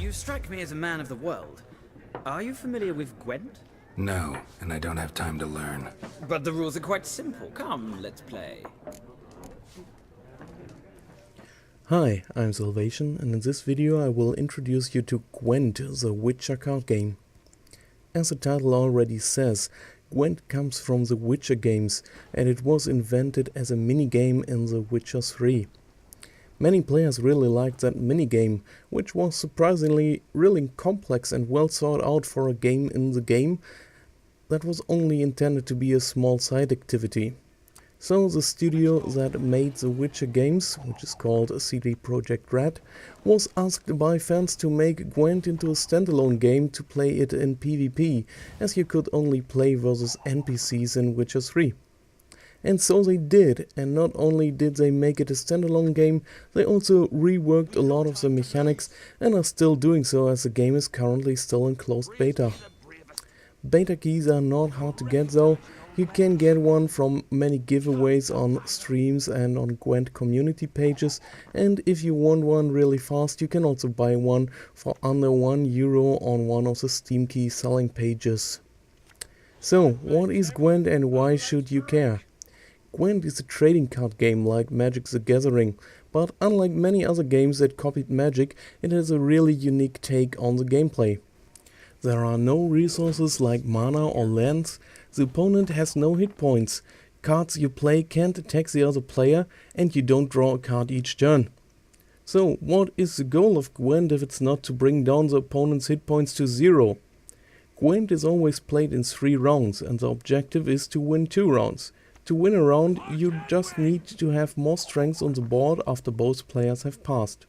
You strike me as a man of the world. Are you familiar with Gwent? No, and I don't have time to learn. But the rules are quite simple. Come, let's play. Hi, I'm Salvation, and in this video I will introduce you to Gwent, the Witcher card game. As the title already says, Gwent comes from the Witcher games, and it was invented as a minigame in The Witcher 3. Many players really liked that minigame, which was surprisingly really complex and well thought out for a game in the game that was only intended to be a small side activity. So the studio that made the Witcher games, which is called CD Projekt Red, was asked by fans to make Gwent into a standalone game to play it in PvP, as you could only play versus NPCs in Witcher 3. And so they did, and not only did they make it a standalone game, they also reworked a lot of the mechanics and are still doing so, as the game is currently still in closed beta. Beta keys are not hard to get though. You can get one from many giveaways on streams and on Gwent community pages, and if you want one really fast, you can also buy one for under €1 on one of the Steam key selling pages. So, what is Gwent and why should you care? Gwent is a trading card game like Magic the Gathering, but unlike many other games that copied Magic, it has a really unique take on the gameplay. There are no resources like mana or lands, the opponent has no hit points, cards you play can't attack the other player, and you don't draw a card each turn. So what is the goal of Gwent if it's not to bring down the opponent's hit points to 0? Gwent is always played in 3 rounds, and the objective is to win 2 rounds. To win a round, you just need to have more strength on the board after both players have passed.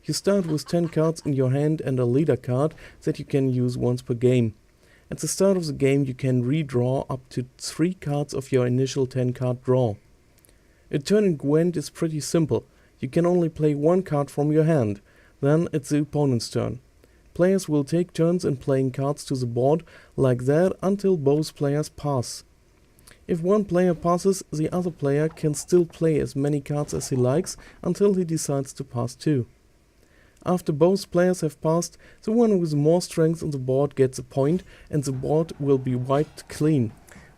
You start with 10 cards in your hand and a leader card that you can use once per game. At the start of the game you can redraw up to 3 cards of your initial 10 card draw. A turn in Gwent is pretty simple. You can only play 1 card from your hand. Then it's the opponent's turn. Players will take turns in playing cards to the board like that until both players pass. If one player passes, the other player can still play as many cards as he likes until he decides to pass too. After both players have passed, the one with more strength on the board gets a point, and the board will be wiped clean.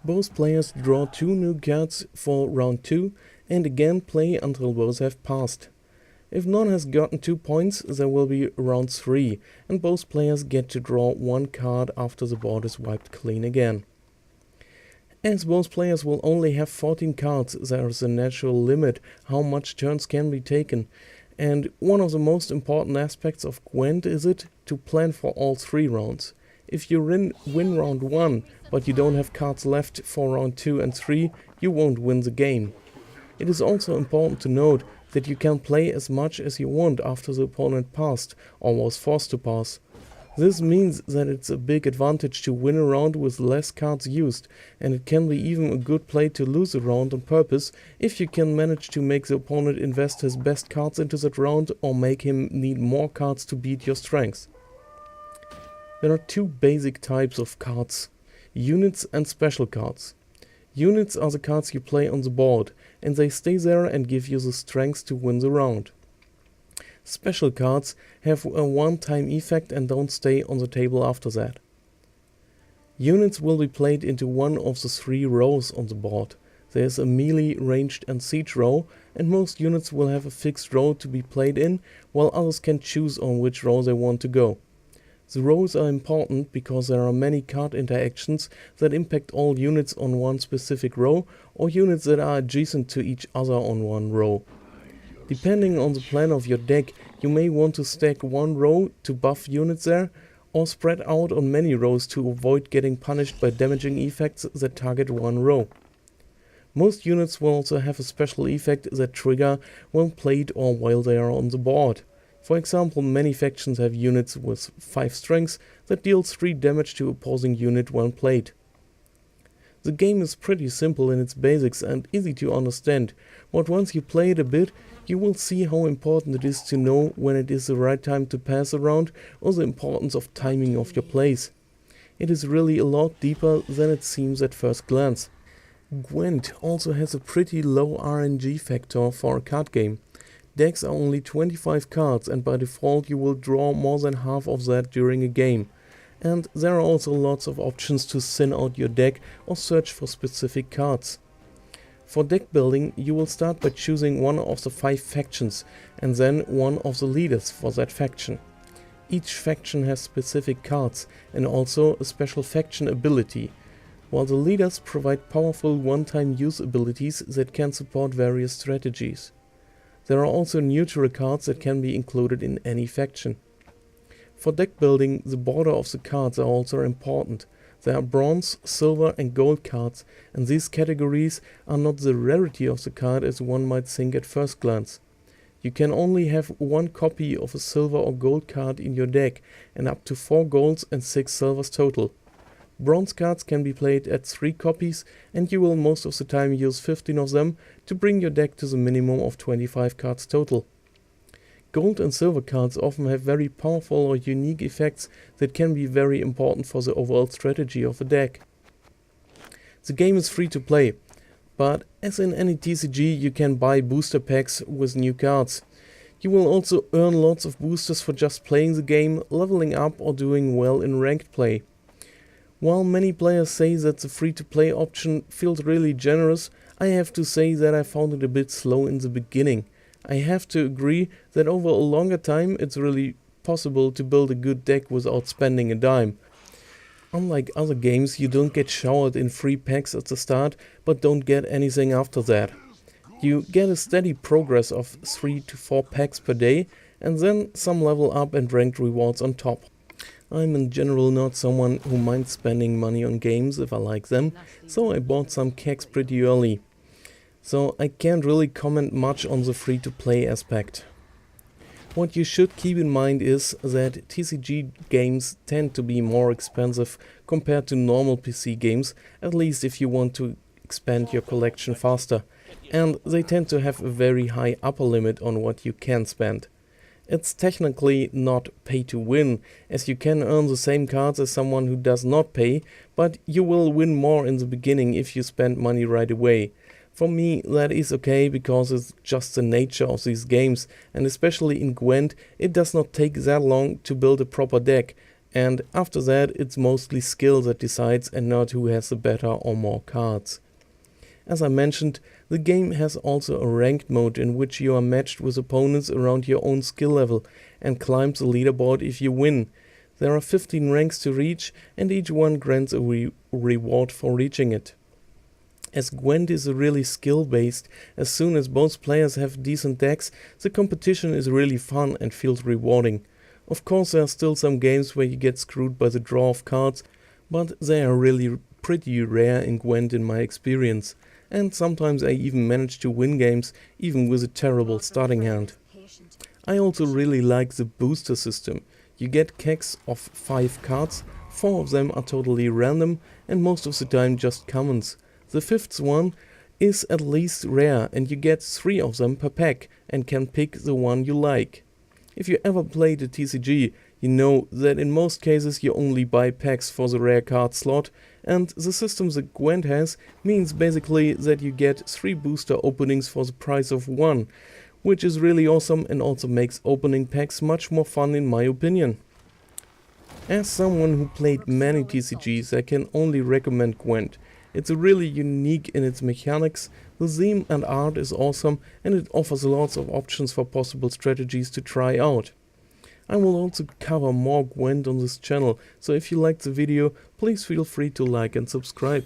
Both players draw 2 new cards for round 2, and again play until both have passed. If none has gotten 2 points, there will be round 3, and both players get to draw 1 card after the board is wiped clean again. As both players will only have 14 cards, there is a natural limit how much turns can be taken. And one of the most important aspects of Gwent is it to plan for all 3 rounds. If you win round 1, but you don't have cards left for round 2 and 3, you won't win the game. It is also important to note that you can play as much as you want after the opponent passed, or was forced to pass. This means that it's a big advantage to win a round with less cards used, and it can be even a good play to lose a round on purpose if you can manage to make the opponent invest his best cards into that round or make him need more cards to beat your strength. There are 2 basic types of cards: units and special cards. Units are the cards you play on the board, and they stay there and give you the strength to win the round. Special cards have a one-time effect and don't stay on the table after that. Units will be played into one of the 3 rows on the board. There is a melee, ranged and siege row, and most units will have a fixed row to be played in, while others can choose on which row they want to go. The rows are important because there are many card interactions that impact all units on one specific row, or units that are adjacent to each other on one row. Depending on the plan of your deck, you may want to stack 1 row to buff units there, or spread out on many rows to avoid getting punished by damaging effects that target 1 row. Most units will also have a special effect that trigger when played or while they are on the board. For example, many factions have units with 5 strength that deal 3 damage to opposing unit when played. The game is pretty simple in its basics and easy to understand, but once you play it a bit, you will see how important it is to know when it is the right time to pass a round, or the importance of timing of your plays. It is really a lot deeper than it seems at first glance. Gwent also has a pretty low RNG factor for a card game. Decks are only 25 cards, and by default you will draw more than half of that during a game. And there are also lots of options to thin out your deck or search for specific cards. For deck building, you will start by choosing one of the 5 factions and then one of the leaders for that faction. Each faction has specific cards and also a special faction ability, while the leaders provide powerful one-time use abilities that can support various strategies. There are also neutral cards that can be included in any faction. For deck building, the border of the cards are also important. There are bronze, silver and gold cards, and these categories are not the rarity of the card as one might think at first glance. You can only have 1 copy of a silver or gold card in your deck, and up to 4 golds and 6 silvers total. Bronze cards can be played at 3 copies, and you will most of the time use 15 of them to bring your deck to the minimum of 25 cards total. Gold and silver cards often have very powerful or unique effects that can be very important for the overall strategy of a deck. The game is free to play, but as in any TCG you can buy booster packs with new cards. You will also earn lots of boosters for just playing the game, leveling up or doing well in ranked play. While many players say that the free to play option feels really generous, I have to say that I found it a bit slow in the beginning. I have to agree that over a longer time it's really possible to build a good deck without spending a dime. Unlike other games, you don't get showered in free packs at the start, but don't get anything after that. You get a steady progress of 3 to 4 packs per day, and then some level up and ranked rewards on top. I'm in general not someone who minds spending money on games if I like them, so I bought some kegs pretty early. So I can't really comment much on the free-to-play aspect. What you should keep in mind is that TCG games tend to be more expensive compared to normal PC games, at least if you want to expand your collection faster, and they tend to have a very high upper limit on what you can spend. It's technically not pay to win, as you can earn the same cards as someone who does not pay, but you will win more in the beginning if you spend money right away. For me that is okay, because it's just the nature of these games, and especially in Gwent it does not take that long to build a proper deck, and after that it's mostly skill that decides and not who has the better or more cards. As I mentioned, the game has also a ranked mode in which you are matched with opponents around your own skill level and climb the leaderboard if you win. There are 15 ranks to reach, and each one grants a reward for reaching it. As Gwent is really skill based, as soon as both players have decent decks, the competition is really fun and feels rewarding. Of course there are still some games where you get screwed by the draw of cards, but they are really pretty rare in Gwent in my experience, and sometimes I even manage to win games even with a terrible starting hand. I also really like the booster system. You get kegs of 5 cards, 4 of them are totally random and most of the time just commons. The 5th one is at least rare, and you get 3 of them per pack and can pick the one you like. If you ever played a TCG, you know that in most cases you only buy packs for the rare card slot, and the system that Gwent has means basically that you get 3 booster openings for the price of 1, which is really awesome and also makes opening packs much more fun in my opinion. As someone who played many TCGs, I can only recommend Gwent. It's really unique in its mechanics, the theme and art is awesome, and it offers lots of options for possible strategies to try out. I will also cover more Gwent on this channel, so if you liked the video, please feel free to like and subscribe.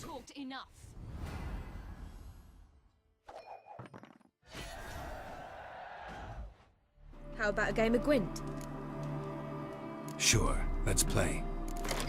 How about a game of Gwent? Sure, let's play.